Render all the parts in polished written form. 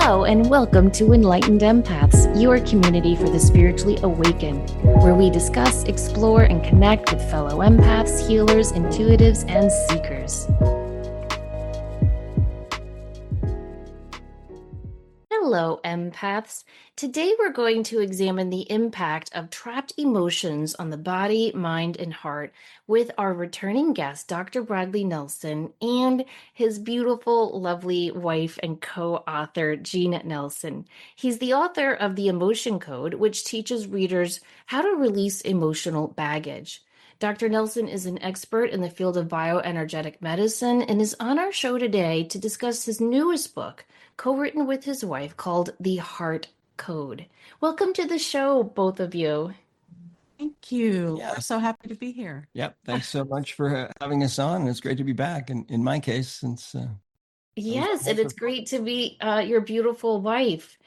Hello, and welcome to Enlightened Empaths, your community for the spiritually awakened, where we discuss, explore, and connect with fellow empaths, healers, intuitives, and seekers. Hello, empaths. Today we're going to examine the impact of trapped emotions on the body, mind, and heart with our returning guest, Dr. Bradley Nelson, and his beautiful, lovely wife and co-author, Jean Nelson. He's the author of The Emotion Code, which teaches readers how to release emotional baggage. Dr. Nelson is an expert in the field of bioenergetic medicine and is on our show today to discuss his newest book, co-written with his wife, called The Heart Code. Welcome to the show, both of you. Thank you. Yeah. We're so happy to be here. Yep. Thanks so much for having us on. It's great to be back. In my case, since Yes, and it's great to be your beautiful wife.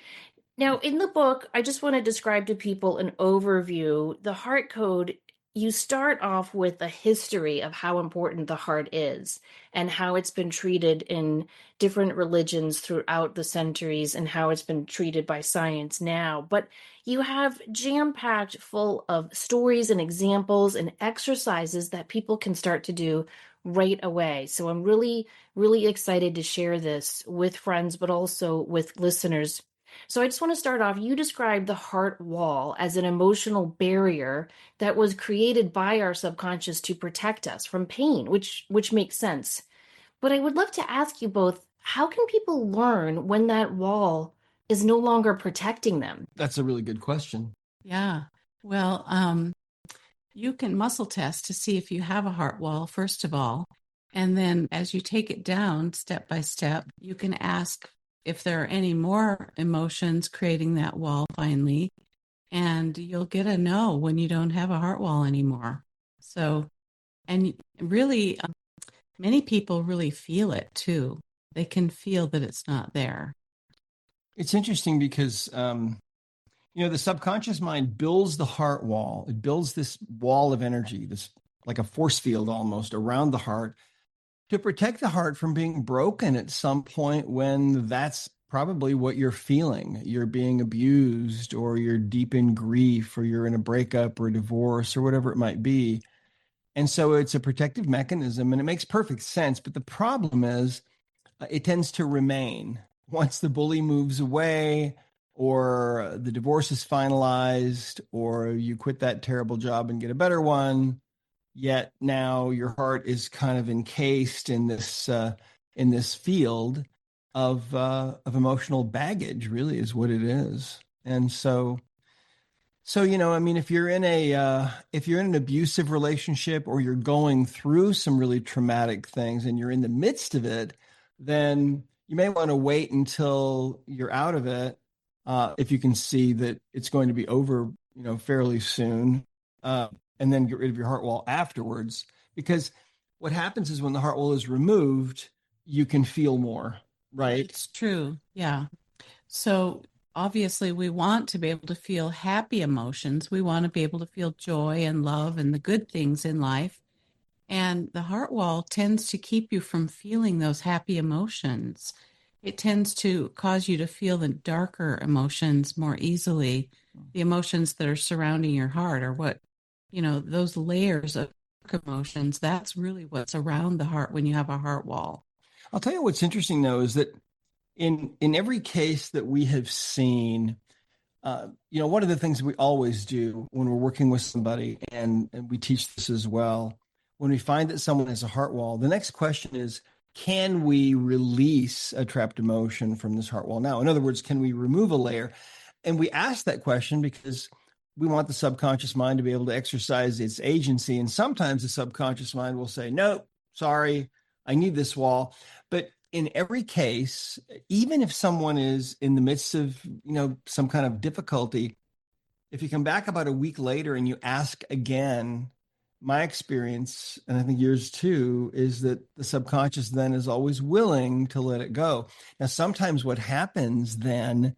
Now, in the book, I just want to describe to people an overview. The Heart Code, you start off with a history of how important the heart is and how it's been treated in different religions throughout the centuries and how it's been treated by science now. But you have jam-packed full of stories and examples and exercises that people can start to do right away. So I'm really, really excited to share this with friends, but also with listeners. So I just want to start off. You described the heart wall as an emotional barrier that was created by our subconscious to protect us from pain, which makes sense. But I would love to ask you both, how can people learn when that wall is no longer protecting them? That's a really good question. Yeah. Well, you can muscle test to see if you have a heart wall, first of all. And then as you take it down step by step, you can ask if there are any more emotions creating that wall finally. And you'll get a no when you don't have a heart wall anymore. So, and really, many people really feel it too. They can feel that it's not there. It's interesting because the subconscious mind builds the heart wall. It builds this wall of energy, this like a force field almost around the heart to protect the heart from being broken at some point when that's probably what you're feeling. You're being abused, or you're deep in grief, or you're in a breakup or a divorce or whatever it might be. And so it's a protective mechanism and it makes perfect sense. But the problem is it tends to remain once the bully moves away, or the divorce is finalized, or you quit that terrible job and get a better one. Yet now your heart is kind of encased in this field of emotional baggage. Really, is what it is. And so I mean, if you're in an abusive relationship, or you're going through some really traumatic things and you're in the midst of it, then you may want to wait until you're out of it, if you can see that it's going to be over, fairly soon. And then get rid of your heart wall afterwards. Because what happens is when the heart wall is removed, you can feel more, right? It's true. Yeah. So obviously, we want to be able to feel happy emotions. We want to be able to feel joy and love and the good things in life. And the heart wall tends to keep you from feeling those happy emotions. It tends to cause you to feel the darker emotions more easily. The emotions that are surrounding your heart are what, those layers of emotions. That's really what's around the heart when you have a heart wall. I'll tell you what's interesting, though, is that in every case that we have seen, one of the things we always do when we're working with somebody, and we teach this as well, when we find that someone has a heart wall, the next question is, can we release a trapped emotion from this heart wall now? In other words, can we remove a layer? And we ask that question because we want the subconscious mind to be able to exercise its agency. And sometimes the subconscious mind will say, no, sorry, I need this wall. But in every case, even if someone is in the midst of, some kind of difficulty, if you come back about a week later and you ask again, my experience, and I think yours too, is that the subconscious then is always willing to let it go. Now, sometimes what happens then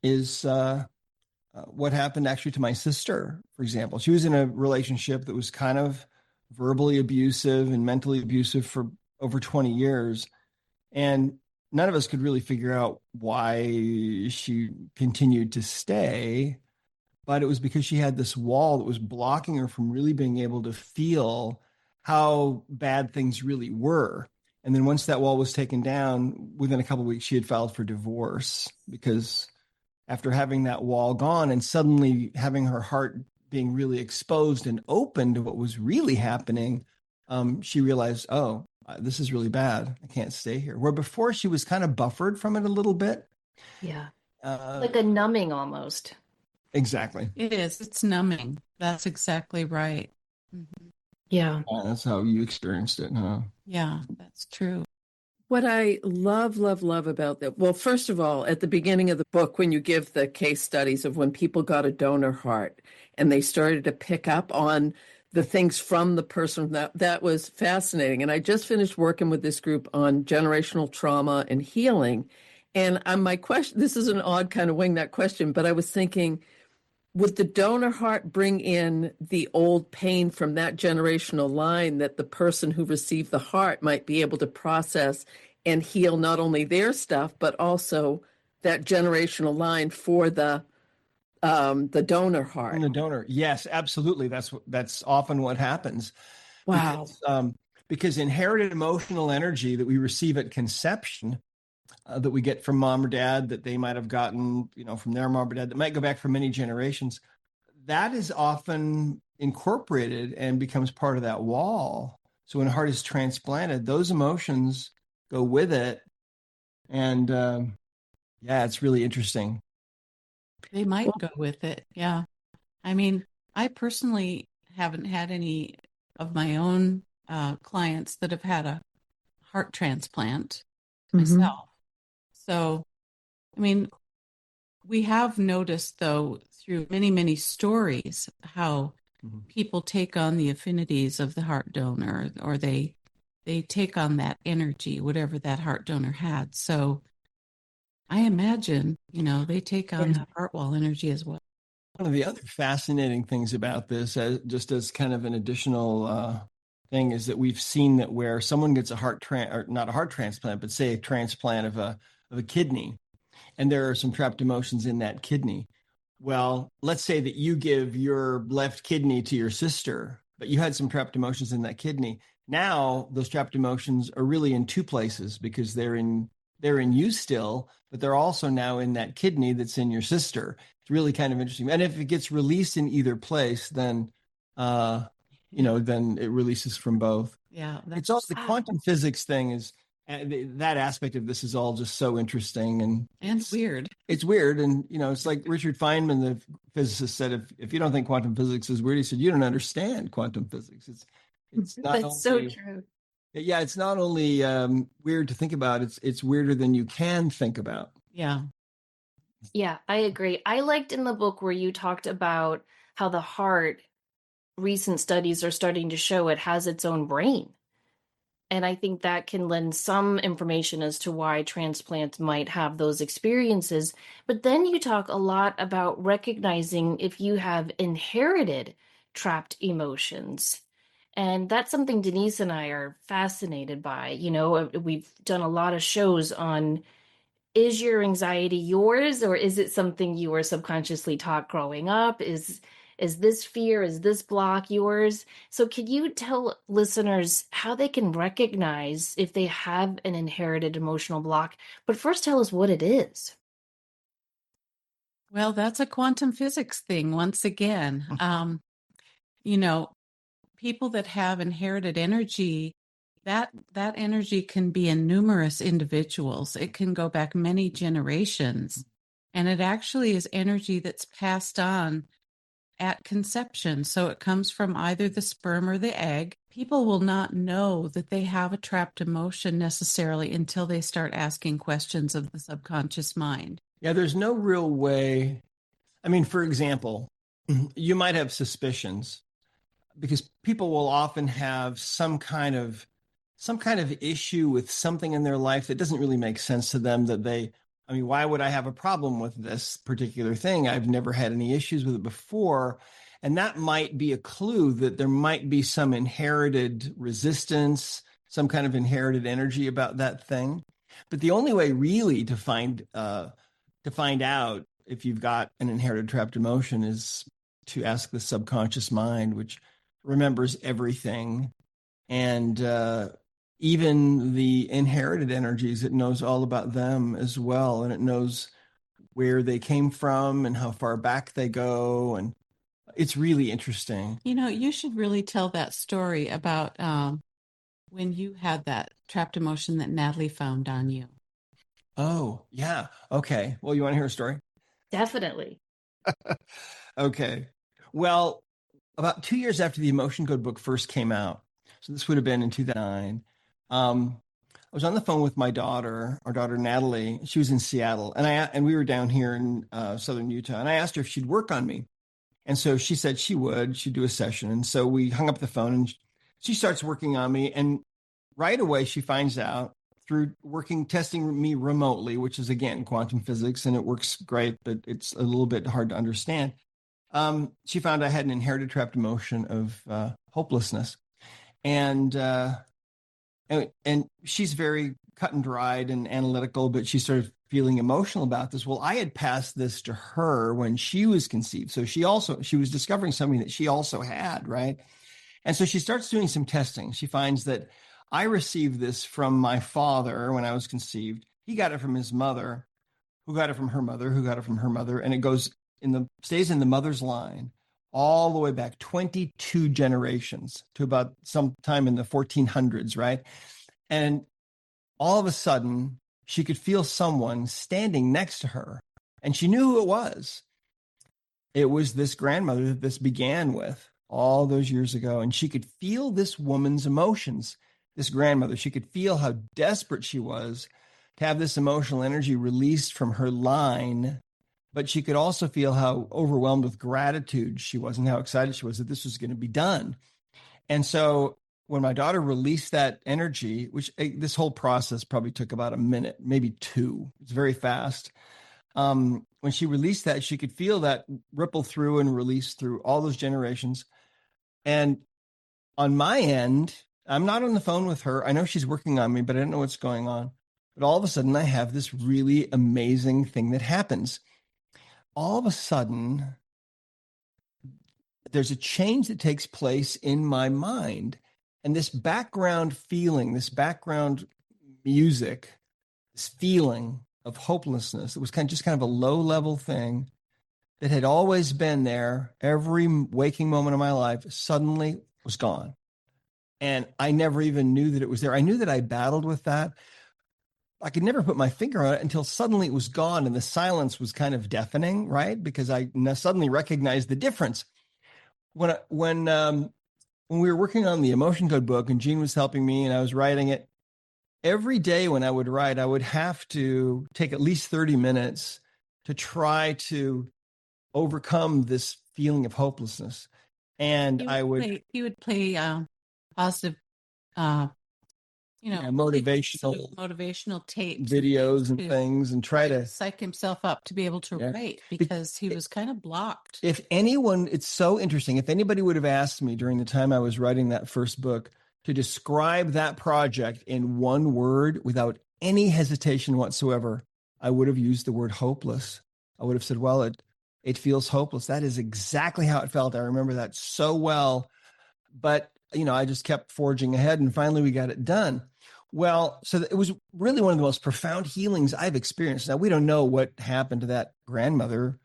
is what happened actually to my sister, for example. She was in a relationship that was kind of verbally abusive and mentally abusive for over 20 years. And none of us could really figure out why she continued to stay, but it was because she had this wall that was blocking her from really being able to feel how bad things really were. And then once that wall was taken down, within a couple of weeks, she had filed for divorce because after having that wall gone and suddenly having her heart being really exposed and open to what was really happening, she realized, oh, this is really bad. I can't stay here. Where before she was kind of buffered from it a little bit. Yeah. Uh, Like a numbing almost. exactly. It is. It's numbing. That's exactly right. Mhm. Yeah. That's how you experienced it, huh? Yeah, that's true. What I love, love, love about that, well, first of all, at the beginning of the book, when you give the case studies of when people got a donor heart and they started to pick up on the things from the person, that was fascinating. And I just finished working with this group on generational trauma and healing. And my question, this is an odd kind of wing that question, but I was thinking, would the donor heart bring in the old pain from that generational line that the person who received the heart might be able to process and heal not only their stuff but also that generational line for the donor From heart? the donor. Yes, absolutely. That's often what happens Wow. because inherited emotional energy that we receive at conception, that we get from mom or dad, that they might have gotten, from their mom or dad, that might go back for many generations, that is often incorporated and becomes part of that wall. So when a heart is transplanted, those emotions go with it. And yeah, it's really interesting. They might go with it. Yeah. I mean, I personally haven't had any of my own clients that have had a heart transplant Mhm. myself. So, I mean, we have noticed, though, through many, many stories, how Mhm. people take on the affinities of the heart donor, or they take on that energy, whatever that heart donor had. So I imagine, they take on Yeah. that heart wall energy as well. One of the other fascinating things about this, just as kind of an additional thing, is that we've seen that where someone gets or not a heart transplant, but say a transplant of a kidney, and there are some trapped emotions in that kidney. Well, let's say that you give your left kidney to your sister, but you had some trapped emotions in that kidney. Now those trapped emotions are really in two places because they're in you still, but they're also now in that kidney that's in your sister. It's really kind of interesting. And if it gets released in either place, then Yeah. then it releases from both. Yeah. It's also the Wow. quantum physics thing is that aspect of this is all just so interesting and And weird. it's weird. And it's like Richard Feynman, the physicist, said, if you don't think quantum physics is weird, he said, you don't understand quantum physics. It's not That's so only true. yeah, it's not only weird to think about, it's weirder than you can think about. Yeah. Yeah, I agree. I liked in the book where you talked about how the heart, recent studies are starting to show it has its own brain. And I think that can lend some information as to why transplants might have those experiences. But then you talk a lot about recognizing if you have inherited trapped emotions. And that's something Denise and I are fascinated by. We've done a lot of shows on, is your anxiety yours, or is it something you were subconsciously taught growing up? Is this fear, is this block yours? So can you tell listeners how they can recognize if they have an inherited emotional block? But first tell us what it is. Well, that's a quantum physics thing once again. You know, people that have inherited energy, that energy can be in numerous individuals. It can go back many generations. And it actually is energy that's passed on at conception. So it comes from either the sperm or the egg. People will not know that they have a trapped emotion necessarily until they start asking questions of the subconscious mind. Yeah, there's no real way. I mean, for example, you might have suspicions because people will often have some kind of issue with something in their life that doesn't really make sense to them, I mean, why would I have a problem with this particular thing? I've never had any issues with it before. And that might be a clue that there might be some inherited resistance, some kind of inherited energy about that thing. But the only way really to find out if you've got an inherited trapped emotion is to ask the subconscious mind, which remembers everything, and even the inherited energies, it knows all about them as well, and it knows where they came from and how far back they go, and it's really interesting. You should really tell that story about when you had that trapped emotion that Natalie found on you. Oh, yeah. Okay. Well, you want to hear a story? Definitely. Okay. Well, about 2 years after the Emotion Code book first came out, so this would have been in 2009, I was on the phone with my daughter, our daughter Natalie. She was in Seattle, and we were down here in southern Utah. And I asked her if she'd work on me, and so she said she would. She'd do a session, and so we hung up the phone, and she starts working on me, and right away she finds out through testing me remotely, which is again quantum physics, and it works great, but it's a little bit hard to understand. She found I had an inherited trapped emotion of hopelessness, and she's very cut and dried and analytical, but she started feeling emotional about this. Well, I had passed this to her when she was conceived, so she was discovering something that she also had, right? And so she starts doing some testing. She finds that I received this from my father when I was conceived. He got it from his mother, who got it from her mother, who got it from her mother, and it stays in the mother's line all the way back 22 generations to about sometime in the 1400s, right? And all of a sudden, she could feel someone standing next to her, and she knew who it was. It was this grandmother that this began with all those years ago, and she could feel this woman's emotions. This grandmother, she could feel how desperate she was to have this emotional energy released from her line, but she could also feel how overwhelmed with gratitude she was and how excited she was that this was going to be done. And so when my daughter released that energy, which this whole process probably took about a minute, maybe two, it's very fast. When she released that, she could feel that ripple through and release through all those generations. And on my end, I'm not on the phone with her. I know she's working on me, but I don't know what's going on. But all of a sudden, I have this really amazing thing that happens. All of a sudden, there's a change that takes place in my mind. And this background feeling, this background music, this feeling of hopelessness, it was just kind of a low level thing that had always been there every waking moment of my life, suddenly was gone. And I never even knew that it was there. I knew that I battled with that. I could never put my finger on it until suddenly it was gone. And the silence was kind of deafening, right? Because I suddenly recognized the difference. When we were working on the Emotion Code book and Jean was helping me and I was writing it, every day when I would write, I would have to take at least 30 minutes to try to overcome this feeling of hopelessness. And You would play positive, motivational tapes, videos and things, and try to psych himself up to be able to write, because he was kind of blocked. It's so interesting. If anybody would have asked me during the time I was writing that first book to describe that project in one word without any hesitation whatsoever, I would have used the word hopeless. I would have said, well, it feels hopeless. That is exactly how it felt. I remember that so well. But, I just kept forging ahead, and finally we got it done. Well, so it was really one of the most profound healings I've experienced. Now, we don't know what happened to that grandmother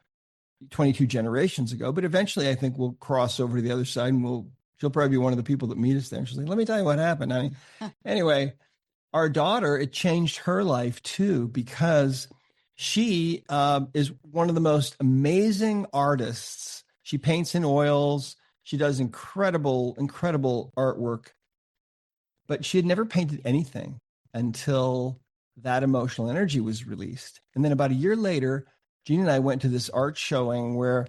22 generations ago, but eventually I think we'll cross over to the other side, and she'll probably be one of the people that meet us there. She's like, let me tell you what happened, honey. Anyway, our daughter, it changed her life too, because she is one of the most amazing artists. She paints in oils. She does incredible, incredible artwork, but she had never painted anything until that emotional energy was released. And then about a year later, Jean and I went to this art showing where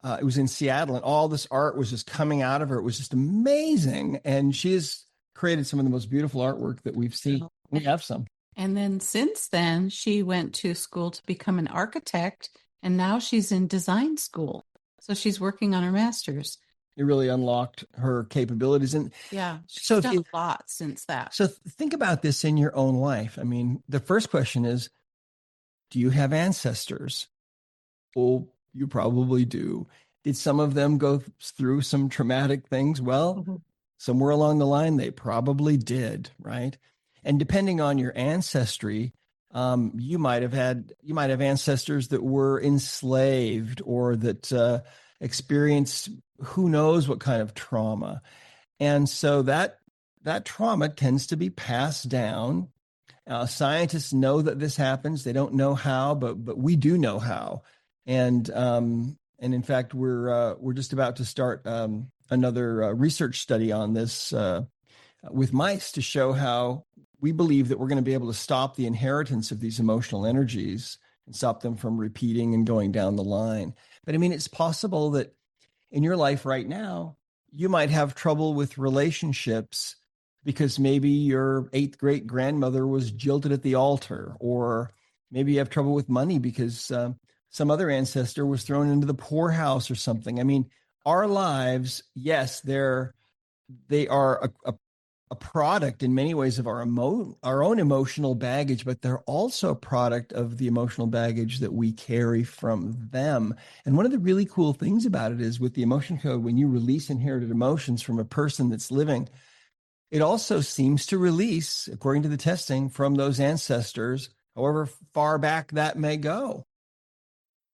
it was in Seattle, and all this art was just coming out of her. It was just amazing. And she has created some of the most beautiful artwork that we've seen. We have some. And then since then, she went to school to become an architect, and now she's in design school. So she's working on her master's. It really unlocked her capabilities. And Yeah. so She's if done you, a lot since that. so think about this in your own life. I mean, the first question is, do you have ancestors? Well, you probably do. Did some of them go through some traumatic things? Well, Mhm. somewhere along the line, they probably did, right? And depending on your ancestry, you might have ancestors that were enslaved or that experienced who knows what kind of trauma. And so that trauma tends to be passed down. Scientists know that this happens. They don't know how, but we do know how. And in fact, we're just about to start another research study on this with mice to show how we believe that we're going to be able to stop the inheritance of these emotional energies and stop them from repeating and going down the line. But I mean, it's possible that in your life right now, you might have trouble with relationships because maybe your eighth great grandmother was jilted at the altar, or maybe you have trouble with money because some other ancestor was thrown into the poorhouse or something. I mean, our lives, yes, they are a product in many ways of our own emotional baggage, but they're also a product of the emotional baggage that we carry from them. And one of the really cool things about it is with the emotion code, when you release inherited emotions from a person that's living, it also seems to release, according to the testing, from those ancestors, however far back that may go.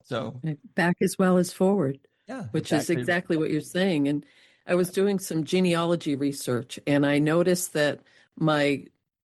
So, Back as well as forward, yeah, which is exactly. exactly what you're saying. And I was doing some genealogy research, and I noticed that my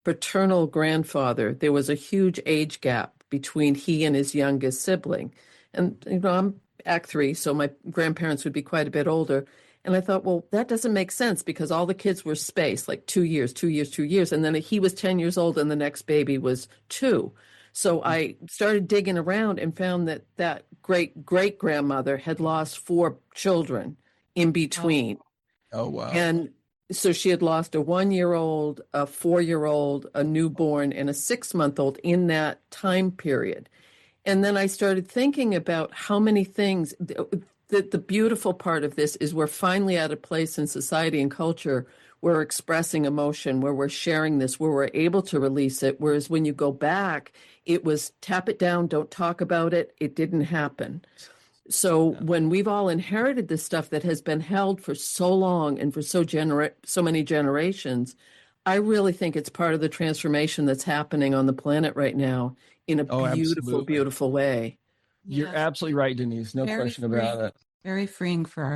paternal grandfather, there was a huge age gap between he and his youngest sibling. And, I'm Act Three, so my grandparents would be quite a bit older. And I thought, well, that doesn't make sense because all the kids were spaced like 2 years, 2 years, 2 years. And then he was 10 years old and the next baby was two. So I started digging around and found that that great great grandmother had lost four children in Oh, between. Oh, wow. And so she had lost a 1 year old, a 4 year old, a newborn, and a 6 month old in that time period. And then I started thinking about how many things. The beautiful part of this is we're finally at a place in society and culture where we're expressing emotion, where we're sharing this, where we're able to release it. Whereas when you go back, it was tap it down, don't talk about it. It didn't happen. So Yeah. when we've all inherited this stuff that has been held for so long and for so many generations, I really think it's part of the transformation that's happening on the planet right now in a Oh, beautiful, absolutely. beautiful way. You're yes. absolutely right, Denise. No Very question about freeing. it. Very freeing for I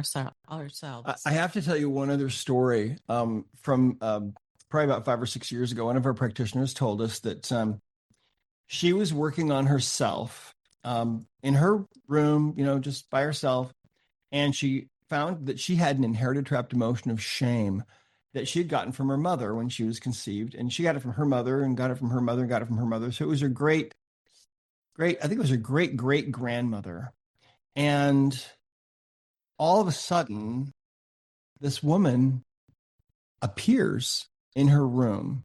ourselves. I have to tell you one other story from probably about 5 or 6 years ago. One of our practitioners told us that she was working on herself in her room, just by herself, and she found that she had an inherited trapped emotion of shame that she had gotten from her mother when she was conceived, and she got it from her mother, and got it from her mother, and got it from her mother. So it was her great. I think it was her great great grandmother, and all of a sudden, this woman appears in her room,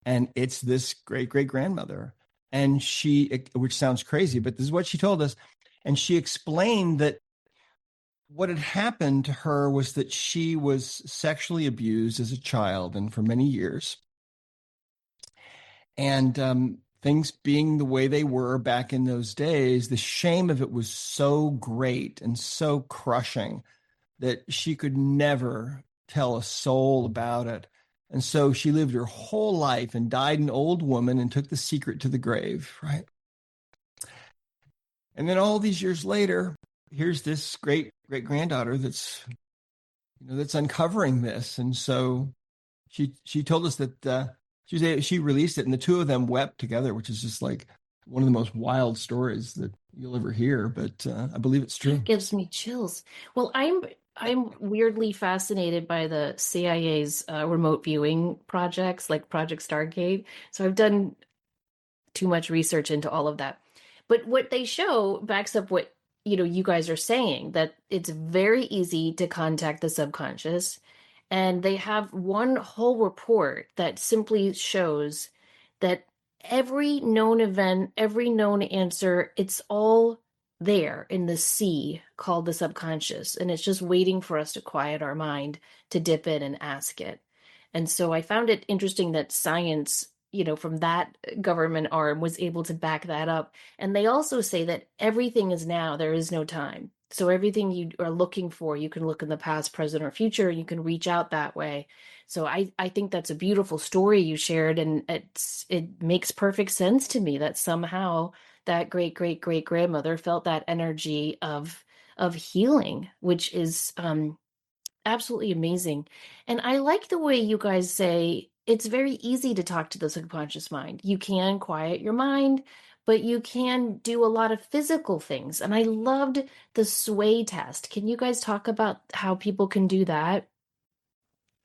and it's this great great grandmother. And she, which sounds crazy, but this is what she told us. And she explained that what had happened to her was that she was sexually abused as a child and for many years. And things being the way they were back in those days, the shame of it was so great and so crushing that she could never tell a soul about it. And so she lived her whole life and died an old woman and took the secret to the grave, right? And then all these years later, here's this great great granddaughter that's uncovering this. And so she told us that she released it, and the two of them wept together, which is just like one of the most wild stories that you'll ever hear. But I believe it's true. That gives me chills. Well, I'm weirdly fascinated by the CIA's remote viewing projects like Project Stargate. So I've done too much research into all of that. But what they show backs up what you guys are saying, that it's very easy to contact the subconscious. And they have one whole report that simply shows that every known event, every known answer, it's all there in the sea called the subconscious, and it's just waiting for us to quiet our mind to dip in and ask it. And so I found it interesting that science, from that government arm was able to back that up. And they also say that everything is now, there is no time. So everything you are looking for, you can look in the past, present, or future, and you can reach out that way. So I think that's a beautiful story you shared, and it makes perfect sense to me that somehow that great great great grandmother felt that energy of healing, which is absolutely amazing. And I like the way you guys say it's very easy to talk to the subconscious mind. You can quiet your mind, but you can do a lot of physical things. And I loved the sway test. Can you guys talk about how people can do that?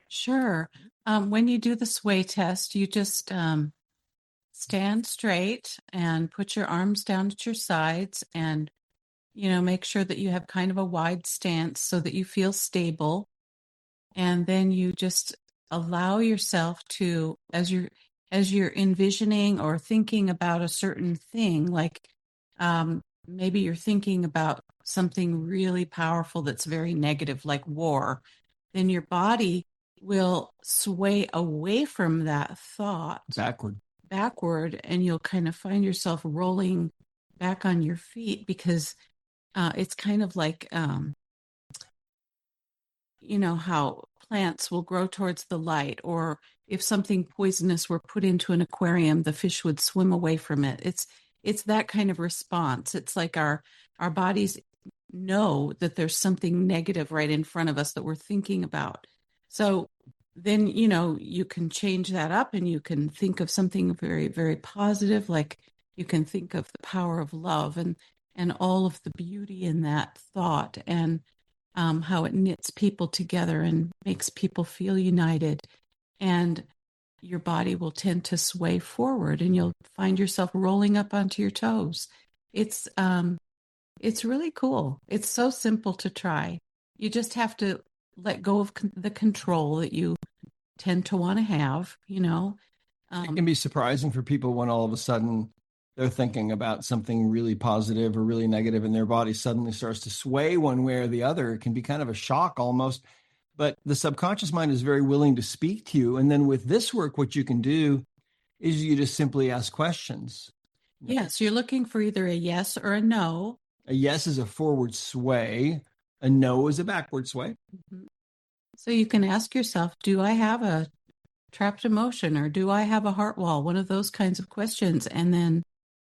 Sure. When you do the sway test, you just stand straight and put your arms down at your sides and, make sure that you have kind of a wide stance so that you feel stable. And then you just allow yourself to, as you're envisioning or thinking about a certain thing, like maybe you're thinking about something really powerful that's very negative, like war, then your body will sway away from that thought backward, and you'll kind of find yourself rolling back on your feet because it's kind of like how plants will grow towards the light, or if something poisonous were put into an aquarium, the fish would swim away from it. It's that kind of response. It's like our bodies know that there's something negative right in front of us that we're thinking about. So then, you can change that up and you can think of something very, very positive, like you can think of the power of love and all of the beauty in that thought, and how it knits people together and makes people feel united. And your body will tend to sway forward and you'll find yourself rolling up onto your toes. It's really cool. It's so simple to try. You just have to let go of the control that you tend to want to have. It can be surprising for people when all of a sudden they're thinking about something really positive or really negative and their body suddenly starts to sway one way or the other. It can be kind of a shock almost, but the subconscious mind is very willing to speak to you. And then with this work, what you can do is you just simply ask questions. Yes, you're looking for either a yes or a no. A yes is a forward sway. A no is a backward sway. Mm-hmm. So you can ask yourself, do I have a trapped emotion or do I have a heart wall? One of those kinds of questions. And then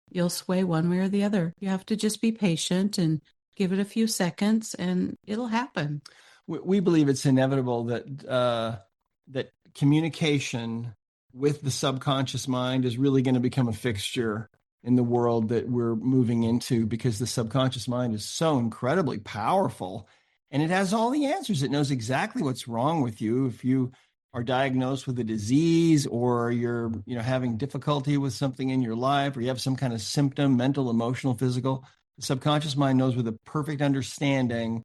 you'll sway one way or the other. You have to just be patient and give it a few seconds and it'll happen. We believe it's inevitable that communication with the subconscious mind is really going to become a fixture in the world that we're moving into, because the subconscious mind is so incredibly powerful and it has all the answers. It knows exactly what's wrong with you. If you are diagnosed with a disease, or you're having difficulty with something in your life, or you have some kind of symptom, mental, emotional, physical, the subconscious mind knows with a perfect understanding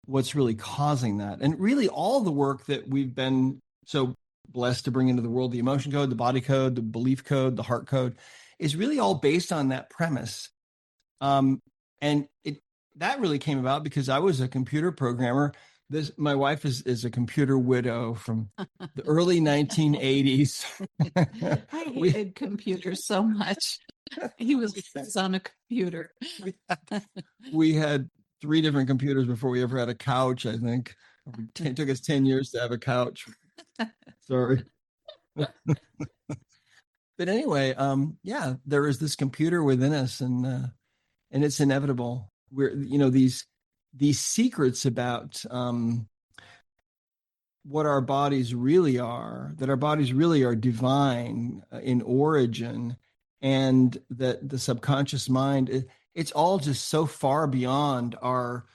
what's really causing that. And really all the work that we've been so blessed to bring into the world, the emotion code, the body code, the belief code, the heart code, is really all based on that premise. And that really came about because I was a computer programmer. My wife is a computer widow from the early 1980s. I hated computers so much. He was on a computer. We had 3 different computers before we ever had a couch, I think. It took us 10 years to have a couch. Sorry. But anyway, yeah, there is this computer within us, and it's inevitable. We're these secrets about what our bodies really are, that our bodies really are divine in origin, and that the subconscious mind, it's all just so far beyond our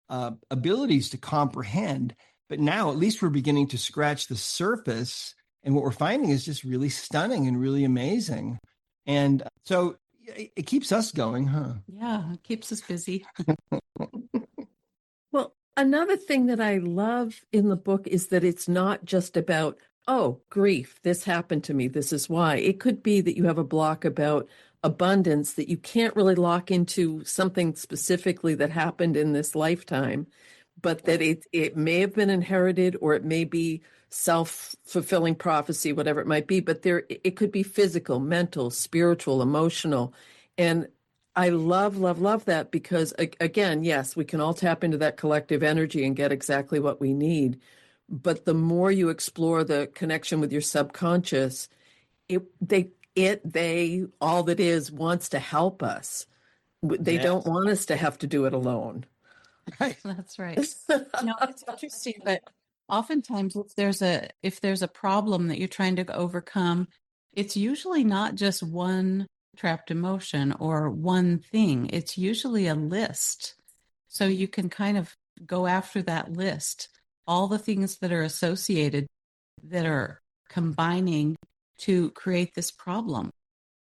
abilities to comprehend. But now at least we're beginning to scratch the surface, and what we're finding is just really stunning and really amazing. And so it keeps us going, huh? Yeah, it keeps us busy. Well, another thing that I love in the book is that it's not just about, oh, grief, this happened to me, this is why. It could be that you have a block about abundance that you can't really lock into something specifically that happened in this lifetime, but that it may have been inherited, or it may be self-fulfilling prophecy, whatever it might be, but it could be physical, mental, spiritual, emotional. And I love, love, love that, because again, yes, we can all tap into that collective energy and get exactly what we need. But the more you explore the connection with your subconscious, they all that is wants to help us. They Yeah. don't want us to have to do it alone. Right. That's right. It's interesting, but oftentimes if there's a problem that you're trying to overcome, it's usually not just one trapped emotion or one thing. It's usually a list. So you can kind of go after that list, all the things that are associated that are combining to create this problem,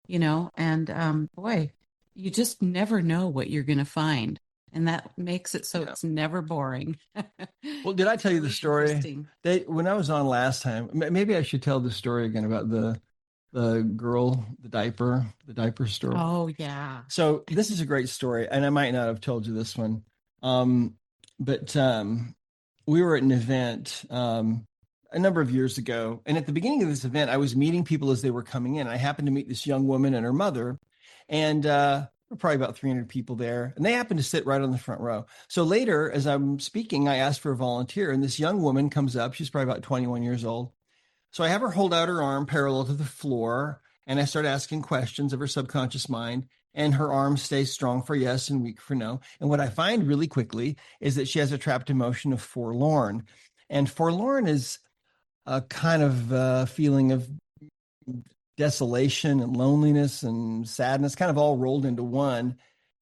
and boy, you just never know what you're going to find. And that makes it so it's never boring. Well, did I tell you the story? Interesting. When I was on last time, maybe I should tell the story again about the girl, the diaper story. Oh, yeah. So this is a great story, and I might not have told you this one. But we were at an event a number of years ago, and at the beginning of this event, I was meeting people as they were coming in. I happened to meet this young woman and her mother, and there were probably about 300 people there, and they happened to sit right on the front row. So later, as I'm speaking, I asked for a volunteer, and this young woman comes up. She's probably about 21 years old. So I have her hold out her arm parallel to the floor, and I start asking questions of her subconscious mind, and her arm stays strong for yes and weak for no. And what I find really quickly is that she has a trapped emotion of forlorn. And forlorn is a kind of feeling of desolation and loneliness and sadness, kind of all rolled into one.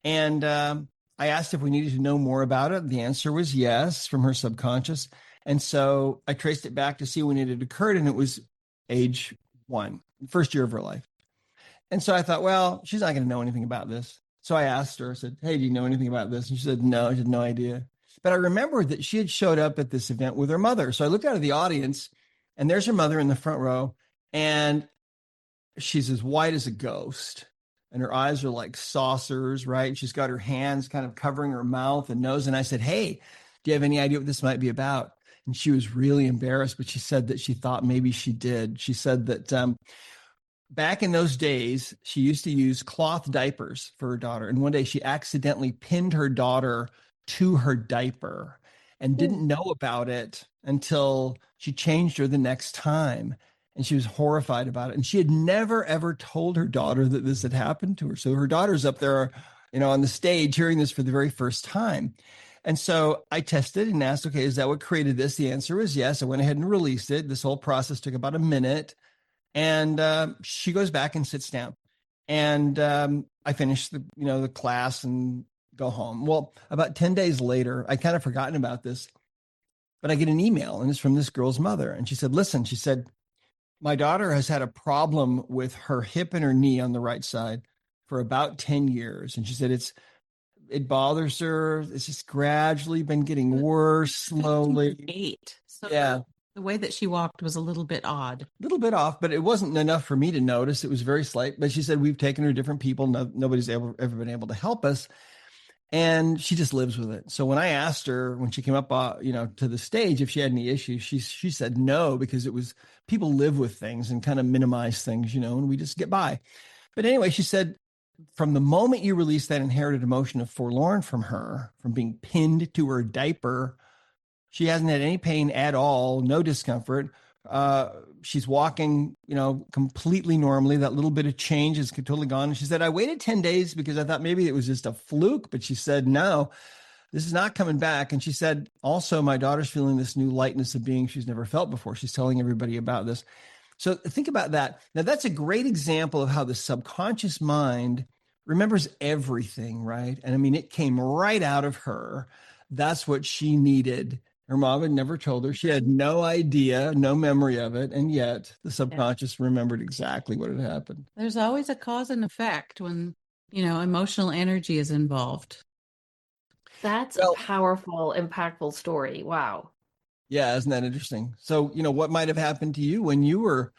And I asked if we needed to know more about it. The answer was yes, from her subconscious. And so I traced it back to see when it had occurred, and it was age 1, first year of her life. And so I thought, well, she's not going to know anything about this. So I asked her, I said, hey, do you know anything about this? And she said, no, she had no idea. But I remembered that she had showed up at this event with her mother. So I looked out of the audience, and there's her mother in the front row, and she's as white as a ghost, and her eyes are like saucers, right? She's got her hands kind of covering her mouth and nose. And I said, hey, do you have any idea what this might be about? And she was really embarrassed, but she said that she thought maybe she did. She said that back in those days, she used to use cloth diapers for her daughter. And one day she accidentally pinned her daughter to her diaper and didn't know about it until she changed her the next time. And she was horrified about it. And she had never, ever told her daughter that this had happened to her. So her daughter's up there, on the stage hearing this for the very first time. And so I tested and asked, okay, is that what created this? The answer was yes. I went ahead and released it. This whole process took about a minute. And she goes back and sits down. And I finished the class and go home. Well, about 10 days later, I kind of forgotten about this, but I get an email, and it's from this girl's mother. And she said, listen, she said, my daughter has had a problem with her hip and her knee on the right side for about 10 years. And she said, it bothers her. It's just gradually been getting worse slowly. 8. So yeah. The way that she walked was a little bit odd. A little bit off, but it wasn't enough for me to notice. It was very slight. But she said, we've taken her to different people. Nobody's ever been able to help us. And she just lives with it. So when I asked her, when she came up, to the stage, if she had any issues, she said no, because it was people live with things and kind of minimize things, and we just get by. But anyway, she said, from the moment you release that inherited emotion of forlorn from her, from being pinned to her diaper, she hasn't had any pain at all, no discomfort. She's walking, completely normally. That little bit of change is totally gone. And she said, I waited 10 days because I thought maybe it was just a fluke, but she said, no, this is not coming back. And she said, also, my daughter's feeling this new lightness of being she's never felt before. She's telling everybody about this. So think about that. Now, that's a great example of how the subconscious mind remembers everything, right? And I mean, it came right out of her. That's what she needed. Her mom had never told her. She had no idea, no memory of it. And yet the subconscious remembered exactly what had happened. There's always a cause and effect when, emotional energy is involved. That's a powerful, impactful story. Wow. Yeah, isn't that interesting? So, what might have happened to you when you were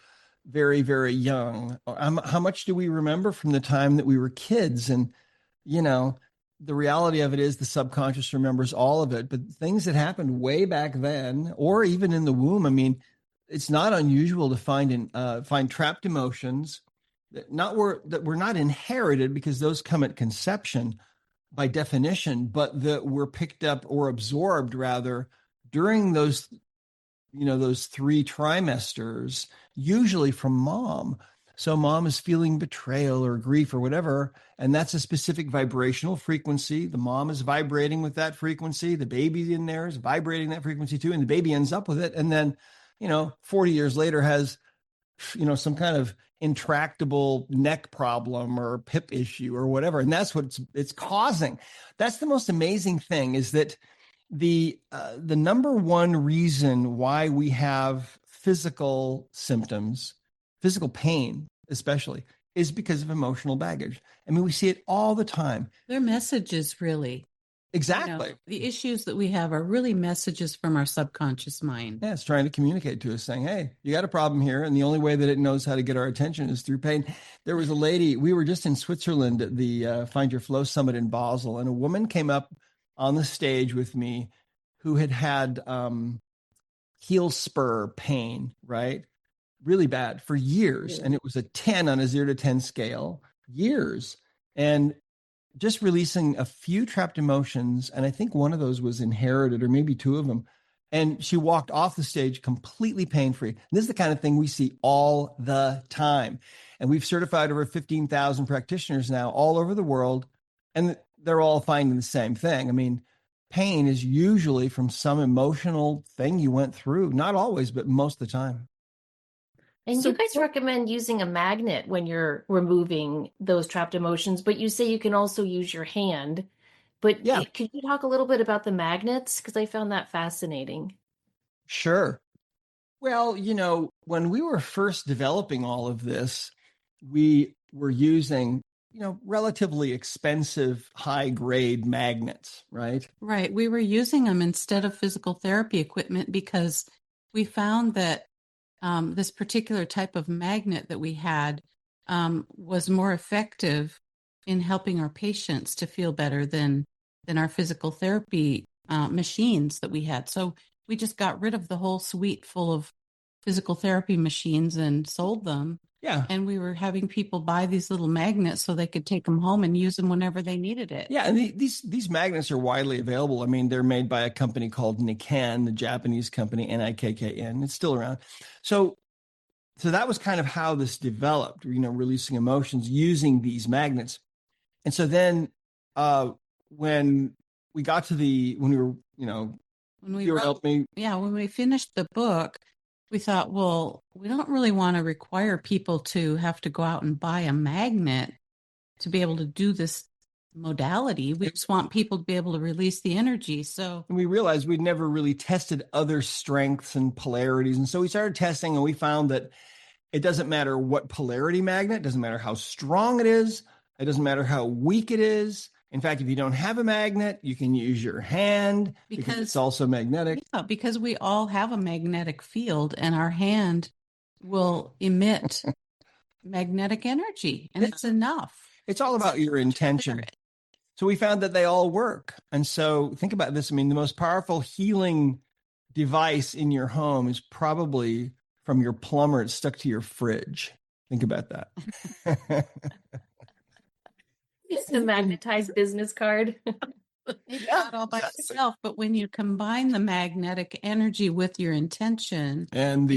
very, very young? How much do we remember from the time that we were kids? And, you know, the reality of it is the subconscious remembers all of it, but things that happened way back then, or even in the womb, I mean, it's not unusual to find trapped emotions that were not inherited, because those come at conception by definition, but that were picked up or absorbed rather during those 3 trimesters, usually from mom. So mom is feeling betrayal or grief or whatever, and that's a specific vibrational frequency. The mom is vibrating with that frequency. The baby in there is vibrating that frequency too, and the baby ends up with it. And then, 40 years later has, some kind of intractable neck problem or hip issue or whatever. And that's what it's causing. That's the most amazing thing, is that the number one reason why we have physical symptoms, physical pain especially, is because of emotional baggage. I mean, we see it all the time. They're messages, really. Exactly. The issues that we have are really messages from our subconscious mind. Yeah, it's trying to communicate to us saying, hey, you got a problem here. And the only way that it knows how to get our attention is through pain. There was a lady, we were just in Switzerland at the Find Your Flow Summit in Basel, and a woman came up on the stage with me who had heel spur pain, right? Really bad for years. And it was a 10 on a 0 to 10 scale, years. And just releasing a few trapped emotions. And I think one of those was inherited, or maybe 2 of them. And she walked off the stage completely pain-free. This is the kind of thing we see all the time. And we've certified over 15,000 practitioners now all over the world. And they're all finding the same thing. I mean, pain is usually from some emotional thing you went through. Not always, but most of the time. And you guys recommend using a magnet when you're removing those trapped emotions, but you say you can also use your hand. But Yeah, could you talk a little bit about the magnets? Because I found that fascinating. sure. Well, when we were first developing all of this, we were using, relatively expensive, high grade magnets, right? Right. We were using them instead of physical therapy equipment because we found that this particular type of magnet that we had was more effective in helping our patients to feel better than our physical therapy machines that we had. So we just got rid of the whole suite full of physical therapy machines and sold them. Yeah. And we were having people buy these little magnets so they could take them home and use them whenever they needed it. Yeah, and these magnets are widely available. I mean, they're made by a company called Nikken, the Japanese company, Nikken. It's still around. So that was kind of how this developed, releasing emotions using these magnets. And so then when we got to when we were, when you were helping me. Yeah, when we finished the book, we thought, well, we don't really want to require people to have to go out and buy a magnet to be able to do this modality. We just want people to be able to release the energy. So we realized we'd never really tested other strengths and polarities. And so we started testing, and we found that it doesn't matter what polarity magnet, it doesn't matter how strong it is, it doesn't matter how weak it is. In fact, if you don't have a magnet, you can use your hand because it's also magnetic. Yeah, because we all have a magnetic field, and our hand will emit magnetic energy, and it's enough. It's all about your intention. So we found that they all work. And so think about this. I mean, the most powerful healing device in your home is probably from your plumber. It's stuck to your fridge. Think about that. It's a magnetized business card. Maybe not all by itself, but when you combine the magnetic energy with your intention and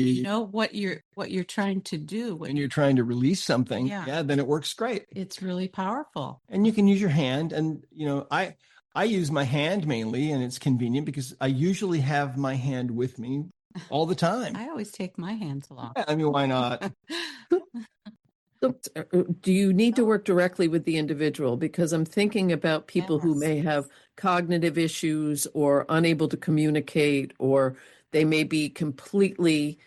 what you're trying to do, when you're trying to release something, then it works great. It's really powerful. And you can use your hand, and I use my hand mainly, and it's convenient because I usually have my hand with me all the time. I always take my hands along. Yeah, I mean, why not? Do you need to work directly with the individual? Because I'm thinking about people who may have cognitive issues or unable to communicate, or they may be completely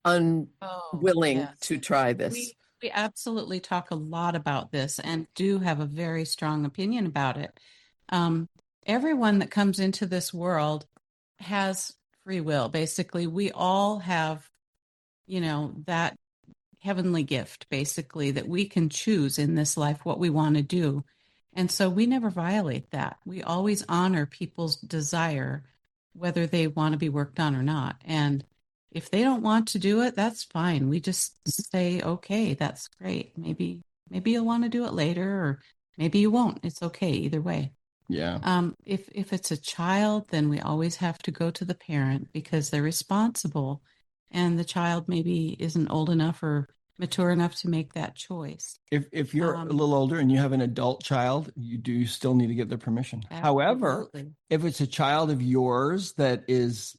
unwilling to try this. We absolutely talk a lot about this and do have a very strong opinion about it. Everyone that comes into this world has free will. Basically, we all have, that heavenly gift, basically, that we can choose in this life what we want to do. And so we never violate that. We always honor people's desire, whether they want to be worked on or not. And if they don't want to do it, that's fine. We just say, okay, that's great. Maybe you'll want to do it later, or maybe you won't. It's okay either way. Yeah. If it's a child, then we always have to go to the parent because they're responsible, and the child maybe isn't old enough or mature enough to make that choice. If you're a little older and you have an adult child, you do still need to get their permission. However, Absolutely. if it's a child of yours that is,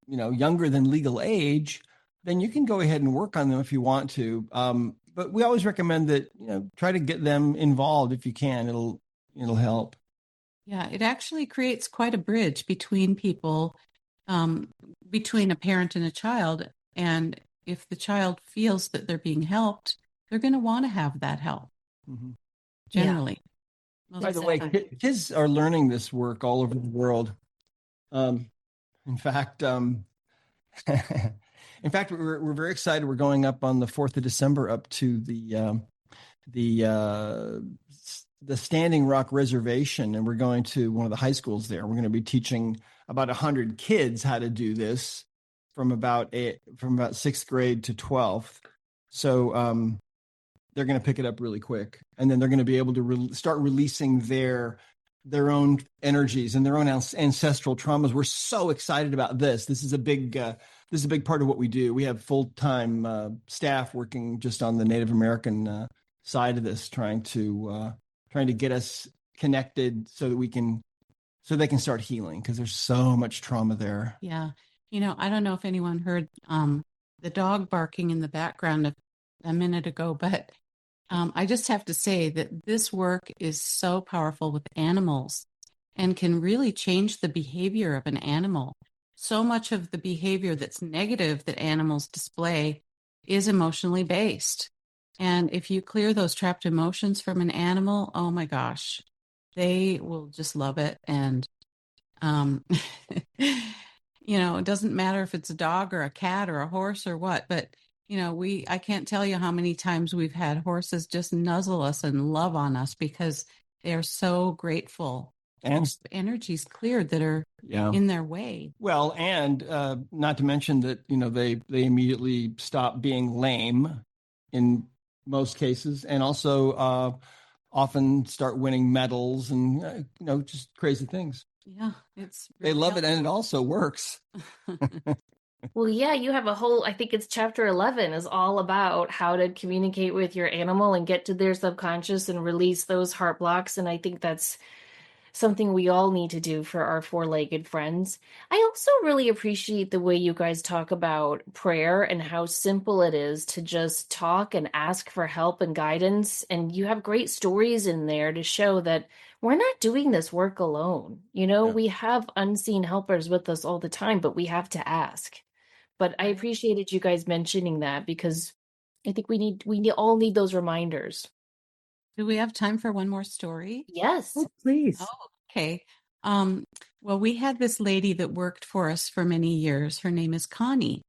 younger than legal age, then you can go ahead and work on them if you want to. But we always recommend that, try to get them involved if you can. It'll help. Yeah, it actually creates quite a bridge between people, between a parent and a child. And if the child feels that they're being helped, they're going to want to have that help, generally. Yeah. By the way, kids are learning this work all over the world. In fact, we're very excited. We're going up on the 4th of December up to the Standing Rock Reservation, and we're going to one of the high schools there. We're going to be teaching about 100 kids how to do this from about 6th grade to 12th. So they're going to pick it up really quick, and then they're going to be able to start releasing their own energies and their own ancestral traumas. We're so excited about this. This is a big part of what we do. We have full-time staff working just on the Native American side of this, trying to get us connected so that they can start healing, because there's so much trauma there. Yeah. I don't know if anyone heard the dog barking in the background a minute ago, but I just have to say that this work is so powerful with animals and can really change the behavior of an animal. So much of the behavior that's negative that animals display is emotionally based. And if you clear those trapped emotions from an animal, oh my gosh, they will just love it. And, it doesn't matter if it's a dog or a cat or a horse or what, but, I can't tell you how many times we've had horses just nuzzle us and love on us because they are so grateful. And energies cleared that are in their way. Well, and not to mention that, they immediately stop being lame in most cases, and also often start winning medals and just crazy things. Yeah, they love it, and it also works. Well, yeah, you have a whole, I think it's chapter 11 is all about how to communicate with your animal and get to their subconscious and release those heart blocks. And I think that's something we all need to do for our four-legged friends. I also really appreciate the way you guys talk about prayer and how simple it is to just talk and ask for help and guidance. And you have great stories in there to show that we're not doing this work alone. We have unseen helpers with us all the time, but we have to ask. But I appreciated you guys mentioning that, because I think we all need those reminders. Do we have time for one more story? Yes. Oh, please. Oh, okay. Well, we had this lady that worked for us for many years. Her name is Connie,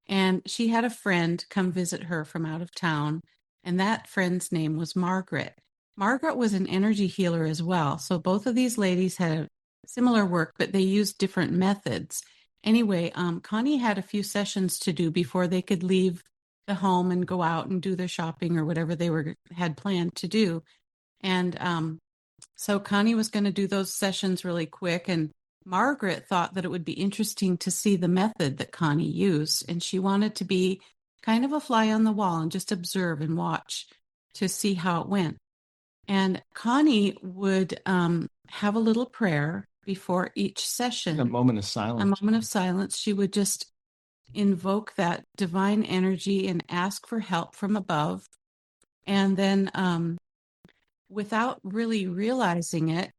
and she had a friend come visit her from out of town, and that friend's name was Margaret. Margaret was an energy healer as well. So both of these ladies had similar work, but they used different methods. Anyway, Connie had a few sessions to do before they could leave the home and go out and do their shopping or whatever they had planned to do. And so Connie was going to do those sessions really quick, and Margaret thought that it would be interesting to see the method that Connie used, and she wanted to be kind of a fly on the wall and just observe and watch to see how it went. And Connie would have a little prayer before each session. A moment of silence. A moment of silence. She would just invoke that divine energy and ask for help from above. And then without really realizing it,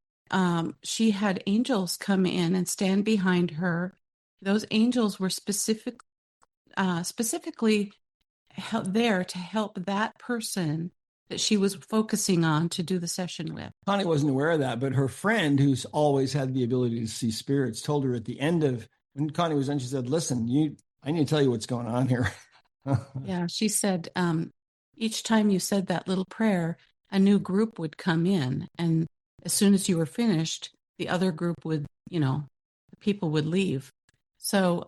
she had angels come in and stand behind her. Those angels were specifically there to help that person that she was focusing on to do the session with. Connie wasn't aware of that, but her friend, who's always had the ability to see spirits, told her at the end of, when Connie was done, she said, listen, I need to tell you what's going on here. Yeah, she said, each time you said that little prayer, a new group would come in. And as soon as you were finished, the other group would, the people would leave. So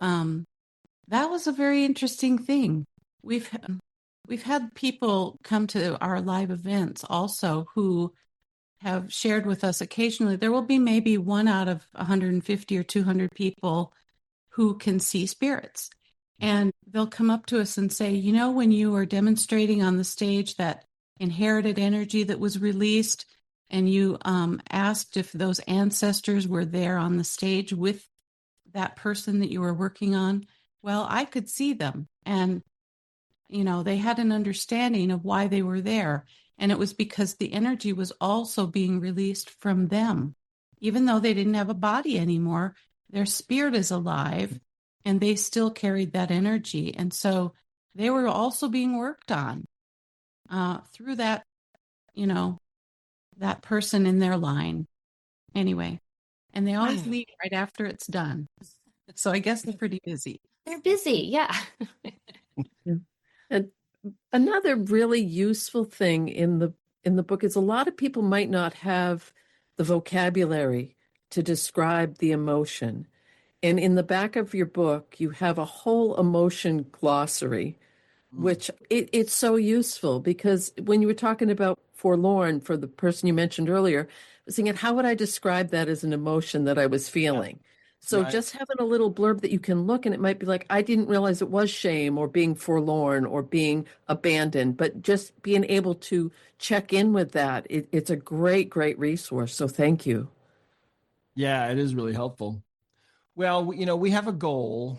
that was a very interesting thing. We've we've had people come to our live events also who have shared with us occasionally. There will be maybe one out of 150 or 200 people who can see spirits. And they'll come up to us and say, when you were demonstrating on the stage that inherited energy that was released, and you asked if those ancestors were there on the stage with that person that you were working on, well, I could see them. And, they had an understanding of why they were there. And it was because the energy was also being released from them. Even though they didn't have a body anymore, their spirit is alive and they still carried that energy. And so they were also being worked on through that, that person in their line. Anyway, and they always leave right after it's done. So I guess they're pretty busy. They're busy, yeah. And another really useful thing in the book is a lot of people might not have the vocabulary to describe the emotion. And in the back of your book, you have a whole emotion glossary, which it's so useful because when you were talking about forlorn for the person you mentioned earlier, I was thinking, how would I describe that as an emotion that I was feeling? So Right. just having a little blurb that you can look and it might be like, I didn't realize it was shame or being forlorn or being abandoned, but just being able to check in with that, it's a great, great resource. So thank you. Yeah, it is really helpful. Well, we have a goal.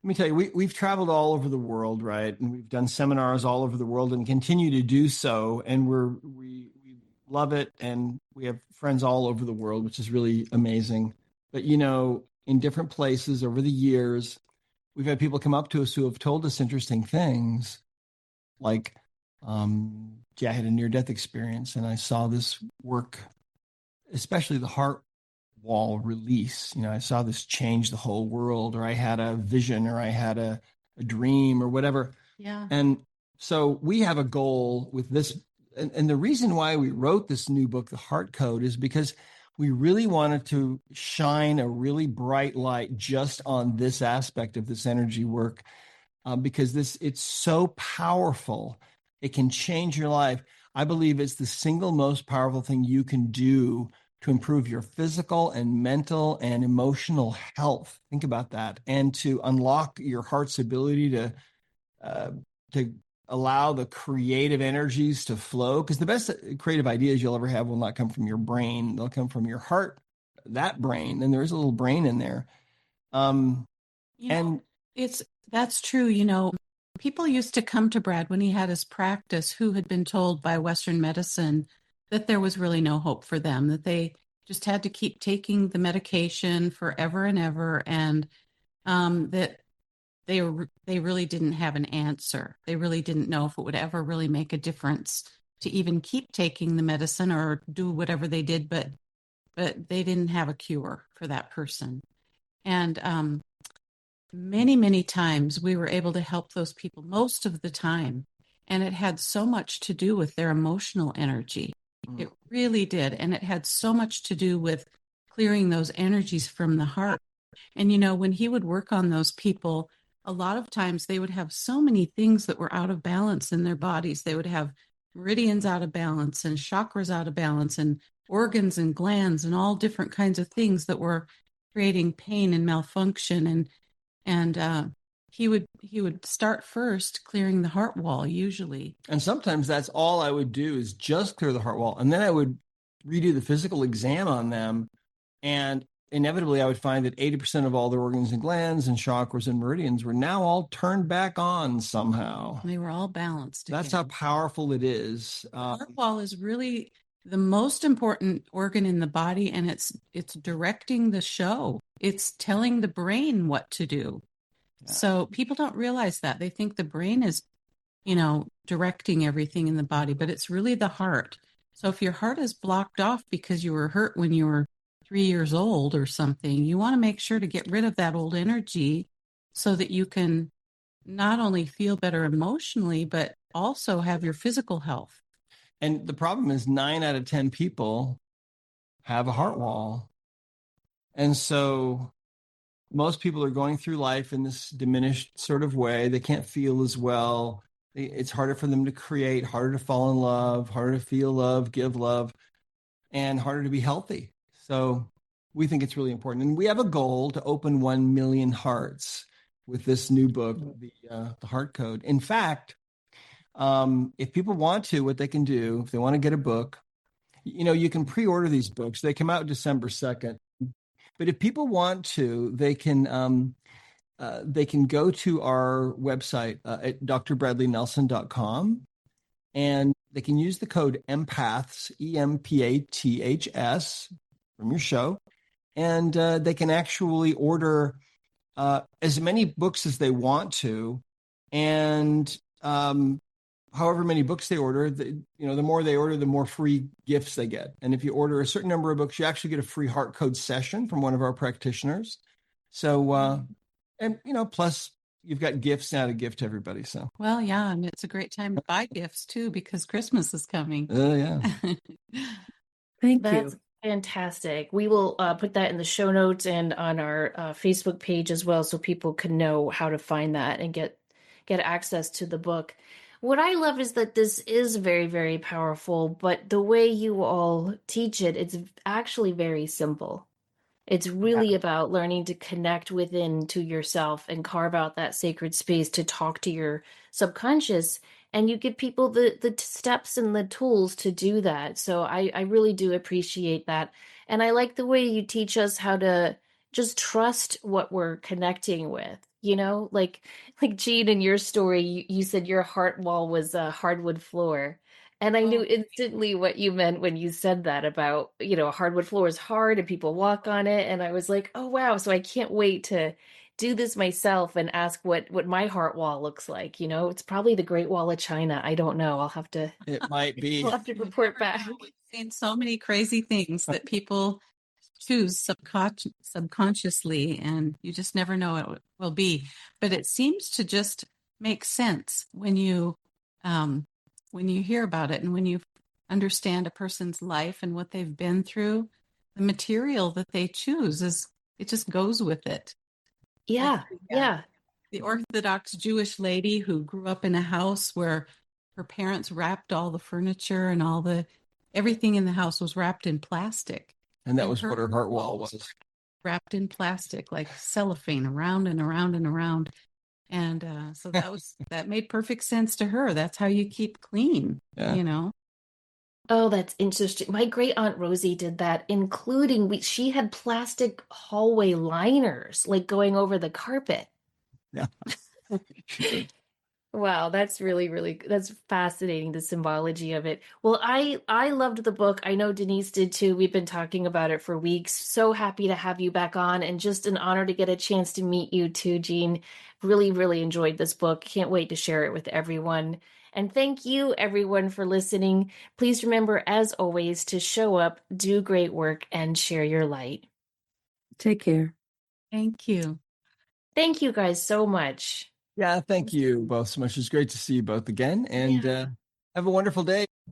Let me tell you, we've traveled all over the world, right? And we've done seminars all over the world and continue to do so. And we love it. And we have friends all over the world, which is really amazing. But, in different places over the years, we've had people come up to us who have told us interesting things. Like, I had a near-death experience and I saw this work, especially the heart wall release. I saw this change the whole world, or I had a vision, or I had a dream, or whatever. Yeah. And so we have a goal with this. And the reason why we wrote this new book, The Heart Code, is because we really wanted to shine a really bright light just on this aspect of this energy work, because it's so powerful. It can change your life. I believe it's the single most powerful thing you can do to improve your physical and mental and emotional health. Think about that. And to unlock your heart's ability to allow the creative energies to flow. Because the best creative ideas you'll ever have will not come from your brain. They'll come from your heart, that brain. And there is a little brain in there. That's true. People used to come to Brad when he had his practice who had been told by Western medicine that there was really no hope for them, that they just had to keep taking the medication forever and ever, and that they really didn't have an answer. They really didn't know if it would ever really make a difference to even keep taking the medicine or do whatever they did, but they didn't have a cure for that person. And many, many times we were able to help those people, most of the time. And it had so much to do with their emotional energy. It really did. And it had so much to do with clearing those energies from the heart. And, when he would work on those people, a lot of times they would have so many things that were out of balance in their bodies. They would have meridians out of balance and chakras out of balance and organs and glands and all different kinds of things that were creating pain and malfunction. And he would start first clearing the heart wall usually. And sometimes that's all I would do is just clear the heart wall. And then I would redo the physical exam on them. And inevitably I would find that 80% of all their organs and glands and chakras and meridians were now all turned back on somehow. They were all balanced That's again. how powerful it is. The heart wall is really the most important organ in the body, and it's directing the show. It's telling the brain what to do. Yeah. So people don't realize that. They think the brain is, directing everything in the body, but it's really the heart. So if your heart is blocked off because you were hurt when you were 3 years old or something, you want to make sure to get rid of that old energy so that you can not only feel better emotionally, but also have your physical health. And the problem is 9 out of 10 people have a heart wall. And so most people are going through life in this diminished sort of way. They can't feel as well. It's harder for them to create, harder to fall in love, harder to feel love, give love, and harder to be healthy. So we think it's really important. And we have a goal to open 1 million hearts with this new book, the Heart Code. In fact, if people want to, what they can do, if they want to get a book, you can pre-order these books. They come out December 2nd. But if people want to, they can go to our website at drbradleynelson.com, and they can use the code Empaths, EMPATHS, from your show, and they can actually order as many books as they want to, and however many books they order, the more they order, the more free gifts they get. And if you order a certain number of books, you actually get a free heart code session from one of our practitioners. So, and plus you've got gifts now to give to everybody. So, well, yeah, and it's a great time to buy gifts too, because Christmas is coming. Yeah. Thank That's you. fantastic. We will put that in the show notes and on our Facebook page as well, so people can know how to find that and get access to the book. What I love is that this is very, very powerful, but the way you all teach it, it's actually very simple. It's really about learning to connect within to yourself and carve out that sacred space to talk to your subconscious. And you give people the steps and the tools to do that. So I really do appreciate that. And I like the way you teach us how to just trust what we're connecting with. Like Jean, in your story, you said your heart wall was a hardwood floor. And I knew instantly what you meant when you said that about, a hardwood floor is hard and people walk on it. And I was like, oh, wow. So I can't wait to do this myself and ask what my heart wall looks like. It's probably the Great Wall of China. I don't know. It might be. I'll have to report back. We've seen so many crazy things that people choose subconsciously, and you just never know what it will be. But it seems to just make sense when you hear about it and when you understand a person's life and what they've been through. The material that they choose it just goes with it. Yeah. Yeah. The Orthodox Jewish lady who grew up in a house where her parents wrapped all the furniture and everything in the house was wrapped in plastic. And that was what her heart wall was. Wrapped in plastic, like cellophane, around and around and around. And so that made perfect sense to her. That's how you keep clean, Oh, that's interesting. My great aunt Rosie did that, including she had plastic hallway liners, like going over the carpet. Yeah. Wow, that's really, really, that's fascinating, the symbology of it. Well, I loved the book. I know Denise did too. We've been talking about it for weeks. So happy to have you back on, and just an honor to get a chance to meet you too, Jean. Really, really enjoyed this book. Can't wait to share it with everyone. And thank you, everyone, for listening. Please remember, as always, to show up, do great work, and share your light. Take care. Thank you. Thank you guys so much. Yeah, thank you both so much. It's great to see you both again, and have a wonderful day.